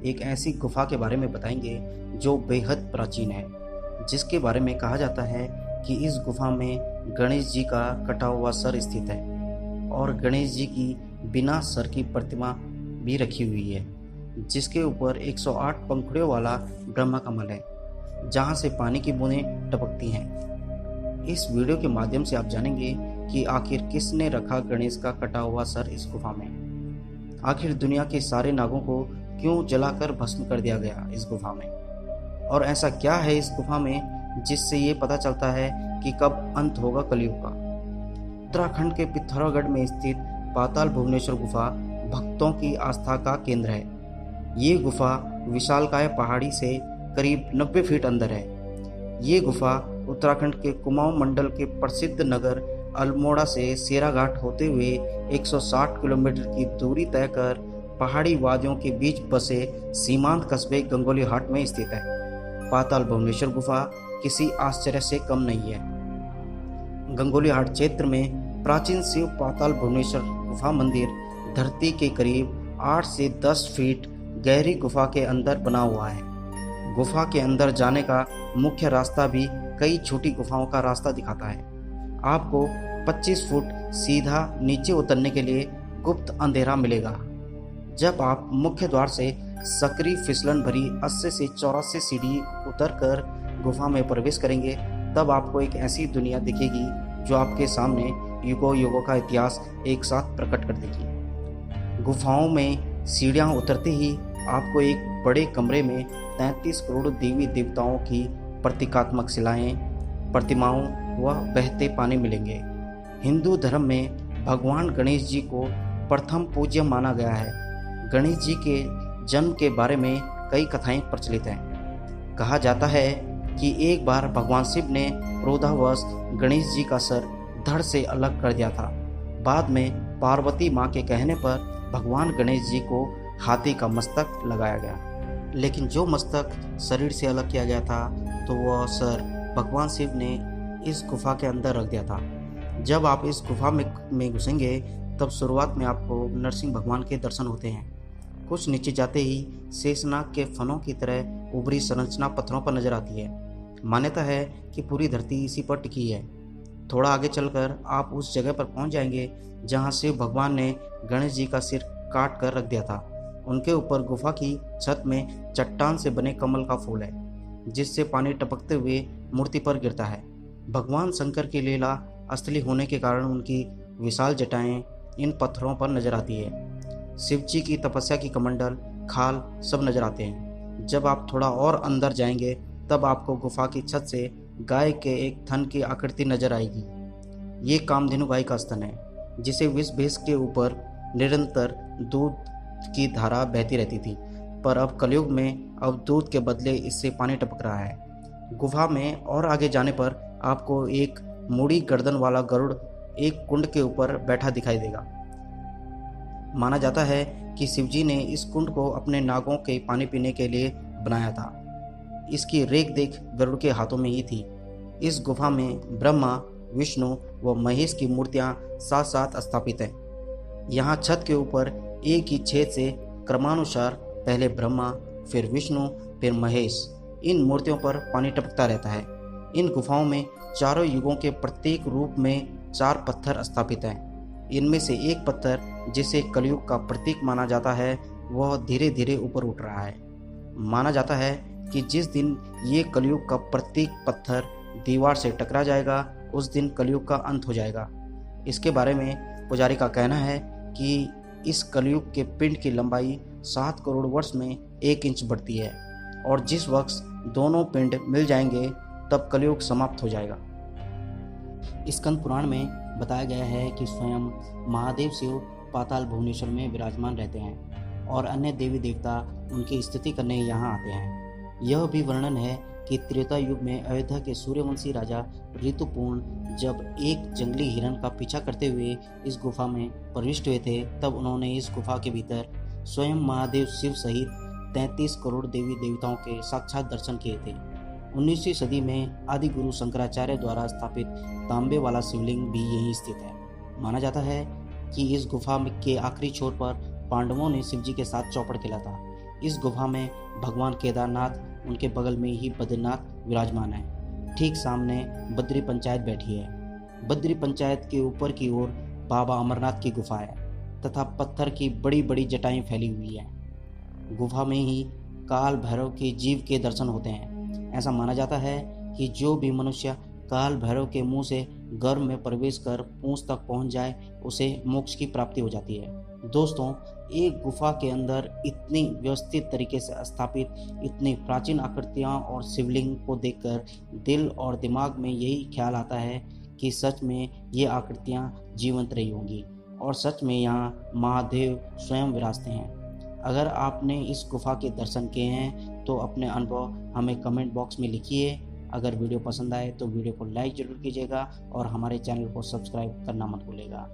एक ऐसी गुफा के बारे में बताएंगे जो बेहद प्राचीन है, जिसके बारे में कहा जाता है कि इस गुफा में गणेश जी का कटा हुआ सर स्थित है और गणेश जी की बिना सर की प्रतिमा भी रखी हुई है, जिसके ऊपर 108 पंखुड़ियों वाला ब्रह्मा कमल है, जहां से पानी की बूंदें टपकती हैं। इस वीडियो के माध्यम से आप जानेंगे कि आखिर किसने रखा गणेश का कटा हुआ सर इस गुफा में। आखिर दुनिया के सारे नागों को क्यों जलाकर भस्म कर दिया गया इस गुफा में, और ऐसा क्या है इस गुफा में जिससे ये पता चलता है कि कब अंत होगा कलयुग का। उत्तराखंड के पिथौरागढ़ में स्थित पाताल भुवनेश्वर गुफा भक्तों की आस्था का केंद्र है। ये गुफा विशालकाय पहाड़ी से करीब 90 फीट अंदर है। ये गुफा उत्तराखंड के कुमाऊं मंडल के प्रसिद्ध नगर अल्मोड़ा से सेराघाट होते हुए 160 किलोमीटर की दूरी तय कर पहाड़ी वादियों के बीच बसे सीमांत कस्बे गंगोलीहाट में स्थित है। पाताल भुवनेश्वर गुफा किसी आश्चर्य से कम नहीं है। गंगोलीहाट क्षेत्र में प्राचीन शिव पाताल भुवनेश्वर गुफा मंदिर धरती के करीब 8 से 10 फीट गहरी गुफा के अंदर बना हुआ है। गुफा के अंदर जाने का मुख्य रास्ता भी कई छोटी गुफाओं का रास्ता दिखाता है। आपको 25 फुट सीधा नीचे उतरने के लिए गुप्त अंधेरा मिलेगा। जब आप मुख्य द्वार से सकरी फिसलन भरी 80 से 84 सीढ़ी उतरकर गुफा में प्रवेश करेंगे, तब आपको एक ऐसी दुनिया दिखेगी जो आपके सामने युगों युगों का इतिहास एक साथ प्रकट कर देगी। गुफाओं में सीढ़ियां उतरते ही आपको एक बड़े कमरे में 33 करोड़ देवी देवताओं की प्रतीकात्मक शिलाएं, प्रतिमाओं व बहते पानी मिलेंगे। हिंदू धर्म में भगवान गणेश जी को प्रथम पूज्य माना गया है। गणेश जी के जन्म के बारे में कई कथाएं प्रचलित हैं। कहा जाता है कि एक बार भगवान शिव ने क्रोधावश गणेश जी का सर धड़ से अलग कर दिया था। बाद में पार्वती माँ के कहने पर भगवान गणेश जी को हाथी का मस्तक लगाया गया, लेकिन जो मस्तक शरीर से अलग किया गया था तो वह सर भगवान शिव ने इस गुफा के अंदर रख दिया था। जब आप इस गुफा में घुसेंगे तब शुरुआत में आपको नरसिंह भगवान के दर्शन होते हैं। कुछ नीचे जाते ही शेषनाग के फनों की तरह उभरी संरचना पत्थरों पर नजर आती है। मान्यता है कि पूरी धरती इसी पर टिकी है। थोड़ा आगे चलकर आप उस जगह पर पहुंच जाएंगे जहां शिव भगवान ने गणेश जी का सिर काट कर रख दिया था। उनके ऊपर गुफा की छत में चट्टान से बने कमल का फूल है, जिससे पानी टपकते हुए मूर्ति पर गिरता है। भगवान शंकर की लीला असली होने के कारण उनकी विशाल जटाएं इन पत्थरों पर नजर आती है। शिव जी की तपस्या की कमंडल, खाल सब नजर आते हैं। जब आप थोड़ा और अंदर जाएंगे तब आपको गुफा की छत से गाय के एक थन की आकृति नजर आएगी। ये कामधेनु गाय का स्तन है, जिसे विष भैंस के ऊपर निरंतर दूध की धारा बहती रहती थी, पर अब कलयुग में अब दूध के बदले इससे पानी टपक रहा है। गुफा में और आगे जाने पर आपको एक मुड़ी गर्दन वाला गरुड़ एक कुंड के ऊपर बैठा दिखाई देगा। माना जाता है कि शिवजी ने इस कुंड को अपने नागों के पानी पीने के लिए बनाया था। इसकी रेख देख गरुड़ के हाथों में ही थी। इस गुफा में ब्रह्मा, विष्णु व महेश की मूर्तियां साथ साथ स्थापित हैं। यहाँ छत के ऊपर एक ही छेद से क्रमानुसार पहले ब्रह्मा, फिर विष्णु, फिर महेश, इन मूर्तियों पर पानी टपकता रहता है। इन गुफाओं में चारों युगों के प्रत्येक रूप में 4 पत्थर स्थापित हैं। इनमें से एक पत्थर, जिसे कलयुग का प्रतीक माना जाता है, वह धीरे धीरे ऊपर उठ रहा है। माना जाता है कि जिस दिन ये कलयुग का प्रतीक पत्थर दीवार से टकरा जाएगा, उस दिन कलयुग का अंत हो जाएगा। इसके बारे में पुजारी का कहना है कि इस कलयुग के पिंड की लंबाई 7 करोड़ वर्ष में 1 इंच बढ़ती है, और जिस वक्त दोनों पिंड मिल जाएंगे तब कलयुग समाप्त हो जाएगा। स्कंद पुराण में बताया गया है कि स्वयं महादेव शिव पाताल भुवनेश्वर में विराजमान रहते हैं और अन्य देवी देवता उनकी स्तुति करने यहाँ आते हैं। यह भी वर्णन है कि त्रेता युग में अयोध्या के सूर्यवंशी राजा ऋतुपूर्ण जब एक जंगली हिरण का पीछा करते हुए इस गुफा में प्रविष्ट हुए थे, तब उन्होंने इस गुफा के भीतर स्वयं महादेव शिव सहित 33 करोड़ देवी देवताओं के साक्षात दर्शन किए थे। 19वीं सदी में आदि गुरु शंकराचार्य द्वारा स्थापित तांबे वाला शिवलिंग भी यहीं स्थित है। माना जाता है कि इस गुफा के आखिरी छोर पर पांडवों ने शिवजी के साथ चौपड़ खेला था। इस गुफा में भगवान केदारनाथ, उनके बगल में ही बद्रीनाथ विराजमान है। ठीक सामने बद्री पंचायत बैठी है। बद्री पंचायत के ऊपर की ओर बाबा अमरनाथ की गुफा है तथा पत्थर की बड़ी बड़ी जटाएं फैली हुई हैं। गुफा में ही काल भैरव के जीव के दर्शन होते हैं। ऐसा माना जाता है कि जो भी मनुष्य काल भैरव के मुंह से गर्भ में प्रवेश कर पूंछ तक पहुंच जाए, उसे मोक्ष की प्राप्ति हो जाती है। दोस्तों, एक गुफा के अंदर इतनी व्यवस्थित तरीके से स्थापित इतनी प्राचीन आकृतियां और शिवलिंग को देखकर दिल और दिमाग में यही ख्याल आता है कि सच में ये आकृतियां जीवंत रही होंगी और सच में यहाँ महादेव स्वयं विराजते हैं। अगर आपने इस गुफा के दर्शन किए हैं तो अपने अनुभव हमें कमेंट बॉक्स में लिखिए। अगर वीडियो पसंद आए तो वीडियो को लाइक ज़रूर कीजिएगा और हमारे चैनल को सब्सक्राइब करना मत भूलिएगा।